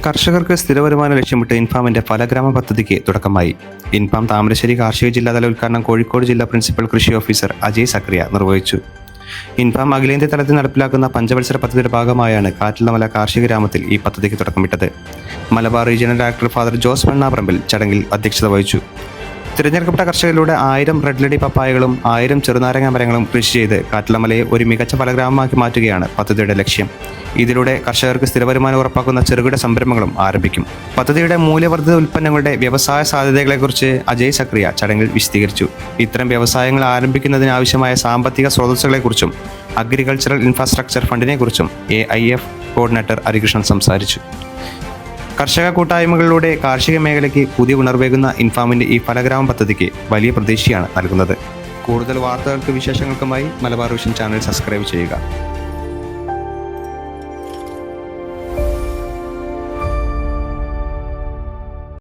കർഷകർക്ക് സ്ഥിരവരുമാനം ലക്ഷ്യമിട്ട് ഇൻഫാമിന്റെ ഫലഗ്രാമ പദ്ധതിക്ക് തുടക്കമായി. ഇൻഫാം താമരശ്ശേരി കാർഷിക ജില്ലാതല ഉദ്ഘാടനം കോഴിക്കോട് ജില്ലാ പ്രിൻസിപ്പൽ കൃഷി ഓഫീസർ അജയ് സക്രിയ നിർവഹിച്ചു. ഇൻഫാം അഖിലേന്ത്യാ തലത്തിൽ നടപ്പിലാക്കുന്ന പഞ്ചവത്സര പദ്ധതിയുടെ ഭാഗമായാണ് കാറ്റിലമല കാർഷിക ഗ്രാമത്തിൽ ഈ പദ്ധതിക്ക് തുടക്കമിട്ടത്. Malabar regional director father Jose Vennapparambil ചടങ്ങിൽ അധ്യക്ഷത വഹിച്ചു. തിരഞ്ഞെടുക്കപ്പെട്ട കർഷകരിലൂടെ 1000 റെഡ് ലേഡി പപ്പായകളും 1000 ചെറുനാരങ്ങ മരങ്ങളും കൃഷി ചെയ്ത് കാറ്റിലമലയെ ഒരു മികച്ച ഫലഗ്രാമമാക്കി മാറ്റുകയാണ് പദ്ധതിയുടെ ലക്ഷ്യം. ഇതിലൂടെ കർഷകർക്ക് സ്ഥിരവരുമാനം ഉറപ്പാക്കുന്ന ചെറുകിട സംരംഭങ്ങളും ആരംഭിക്കും. പദ്ധതിയുടെ മൂല്യവർദ്ധിത ഉൽപ്പന്നങ്ങളുടെ വ്യവസായ സാധ്യതകളെക്കുറിച്ച് അജയ് സക്രിയ ചടങ്ങിൽ വിശദീകരിച്ചു. ഇത്തരം വ്യവസായങ്ങൾ ആരംഭിക്കുന്നതിനാവശ്യമായ സാമ്പത്തിക സ്രോതസ്സുകളെക്കുറിച്ചും അഗ്രികൾച്ചറൽ ഇൻഫ്രാസ്ട്രക്ചർ ഫണ്ടിനെക്കുറിച്ചും AIF കോർഡിനേറ്റർ ഹരികൃഷ്ണൻ സംസാരിച്ചു. കർഷക കൂട്ടായ്മകളിലൂടെ കാർഷിക മേഖലയ്ക്ക് പുതിയ ഉണർവേകുന്ന ഇൻഫാമിന്റെ ഈ ഫലഗ്രാമ പദ്ധതിക്ക് വലിയ പ്രതീക്ഷയാണ് നൽകുന്നത്. കൂടുതൽ വാർത്തകൾക്ക് വിശേഷങ്ങൾക്കുമായി മലബാർ വിഷൻ ചാനൽ സബ്സ്ക്രൈബ് ചെയ്യുക.